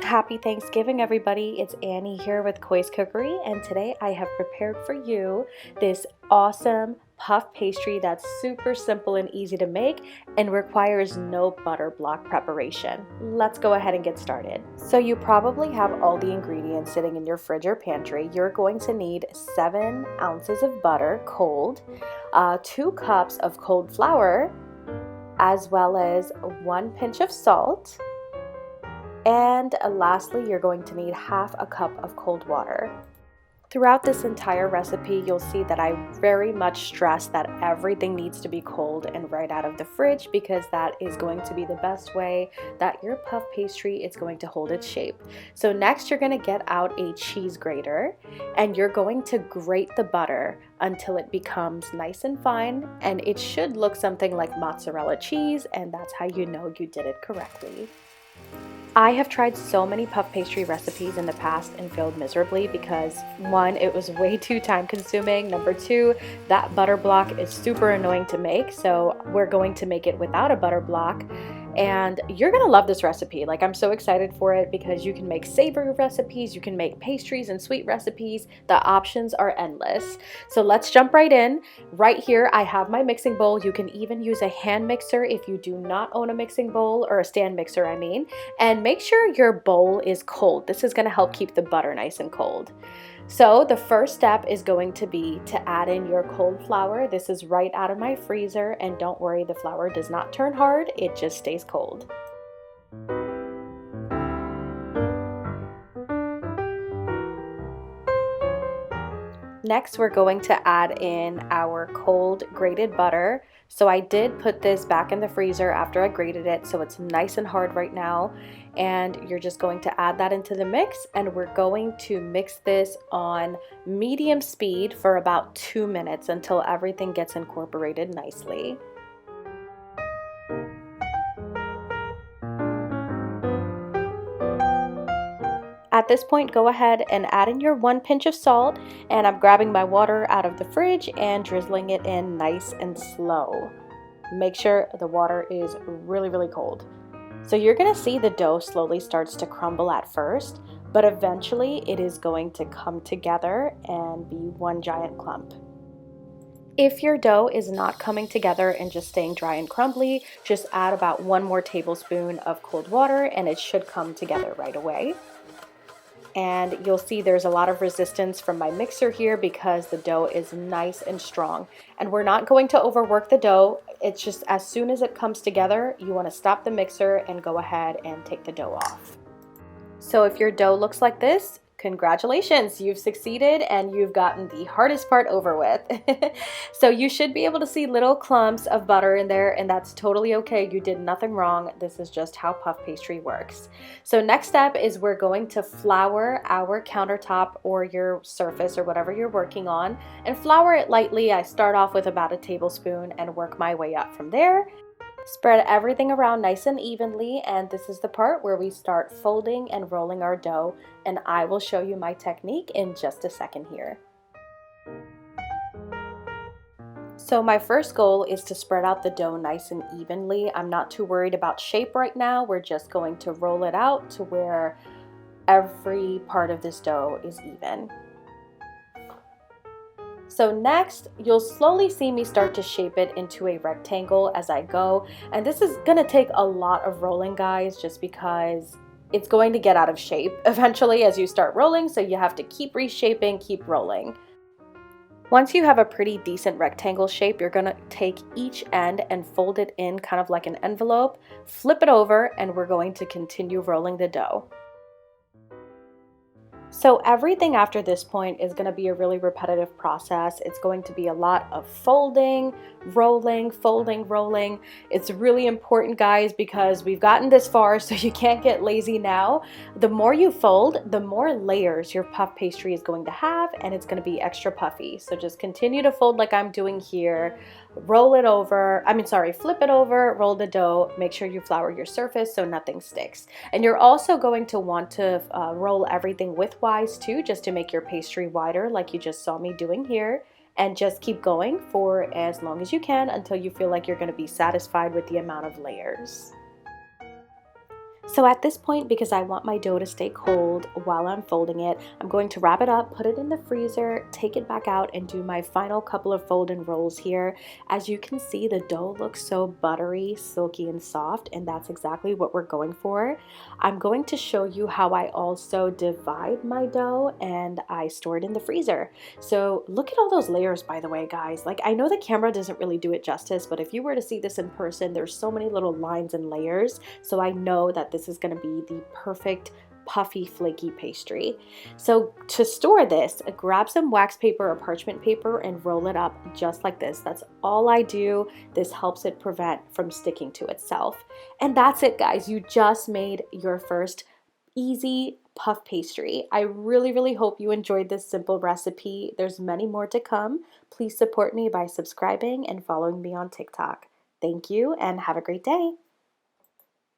Happy Thanksgiving, everybody. It's Annie here with Koi's Cookery, and today I have prepared for you this awesome puff pastry that's super simple and easy to make and requires no butter block preparation. Let's go ahead and get started. So you probably have all the ingredients sitting in your fridge or pantry. You're going to need 7 ounces of butter, cold, 2 cups of cold flour, as well as 1 pinch of salt. And lastly, you're going to need half a cup of cold water. Throughout this entire recipe, you'll see that I very much stress that everything needs to be cold and right out of the fridge, because that is going to be the best way that your puff pastry is going to hold its shape. So next, you're going to get out a cheese grater and you're going to grate the butter until it becomes nice and fine, and it should look something like mozzarella cheese, and that's how you know you did it correctly. I have tried so many puff pastry recipes in the past and failed miserably because 1, it was way too time consuming. Number 2, that butter block is super annoying to make, so we're going to make it without a butter block. And you're gonna love this recipe. Like, I'm so excited for it because you can make savory recipes, you can make pastries and sweet recipes. The options are endless. So let's jump right in. Right here, I have my mixing bowl. You can even use a hand mixer if you do not own a mixing bowl, or a stand mixer, I mean. And make sure your bowl is cold. This is gonna help keep the butter nice and cold. So the first step is going to be to add in your cold flour. This is right out of my freezer, and don't worry, the flour does not turn hard, it just stays cold. Next, we're going to add in our cold grated butter. So I did put this back in the freezer after I grated it, so it's nice and hard right now. And you're just going to add that into the mix, and we're going to mix this on medium speed for about 2 minutes until everything gets incorporated nicely. At this point, go ahead and add in your 1 pinch of salt, and I'm grabbing my water out of the fridge and drizzling it in nice and slow. Make sure the water is really cold. So you're gonna see the dough slowly starts to crumble at first, but eventually it is going to come together and be one giant clump. If your dough is not coming together and just staying dry and crumbly, just add about 1 more tablespoon of cold water and it should come together right away. And you'll see there's a lot of resistance from my mixer here because the dough is nice and strong. And we're not going to overwork the dough. It's just as soon as it comes together, you want to stop the mixer and go ahead and take the dough off. So if your dough looks like this, congratulations, you've succeeded and you've gotten the hardest part over with. So you should be able to see little clumps of butter in there, and that's totally okay. You did nothing wrong. This is just how puff pastry works. So next step is we're going to flour our countertop or your surface or whatever you're working on, and flour it lightly. I start off with about a tablespoon and work my way up from there. Spread everything around nice and evenly, and this is the part where we start folding and rolling our dough, and I will show you my technique in just a second here. So my first goal is to spread out the dough nice and evenly. I'm not too worried about shape right now. We're just going to roll it out to where every part of this dough is even. So next, you'll slowly see me start to shape it into a rectangle as I go. And this is gonna take a lot of rolling, guys, just because it's going to get out of shape eventually as you start rolling. So you have to keep reshaping, keep rolling. Once you have a pretty decent rectangle shape, you're gonna take each end and fold it in kind of like an envelope, flip it over, and we're going to continue rolling the dough. So everything after this point is going to be a really repetitive process. It's going to be a lot of folding, rolling, folding, rolling. It's really important, guys, because we've gotten this far, so you can't get lazy now. The more you fold, the more layers your puff pastry is going to have, and it's going to be extra puffy. So just continue to fold like I'm doing here. Roll it over, flip it over, roll the dough, make sure you flour your surface so nothing sticks. And you're also going to want to roll everything widthwise too, just to make your pastry wider like you just saw me doing here. And just keep going for as long as you can until you feel like you're going to be satisfied with the amount of layers. So at this point, because I want my dough to stay cold while I'm folding it, I'm going to wrap it up, put it in the freezer, take it back out, and do my final couple of fold and rolls here. As you can see, the dough looks so buttery, silky, and soft, and that's exactly what we're going for. I'm going to show you how I also divide my dough and I store it in the freezer. So look at all those layers, by the way, guys. Like, I know the camera doesn't really do it justice, but if you were to see this in person, there's so many little lines and layers. So I know that this is going to be the perfect puffy, flaky pastry. So to store this, grab some wax paper or parchment paper and roll it up just like this. That's all I do. This helps it prevent from sticking to itself. And that's it, guys. You just made your first easy puff pastry. I really hope you enjoyed this simple recipe. There's many more to come. Please support me by subscribing and following me on TikTok. Thank you and have a great day.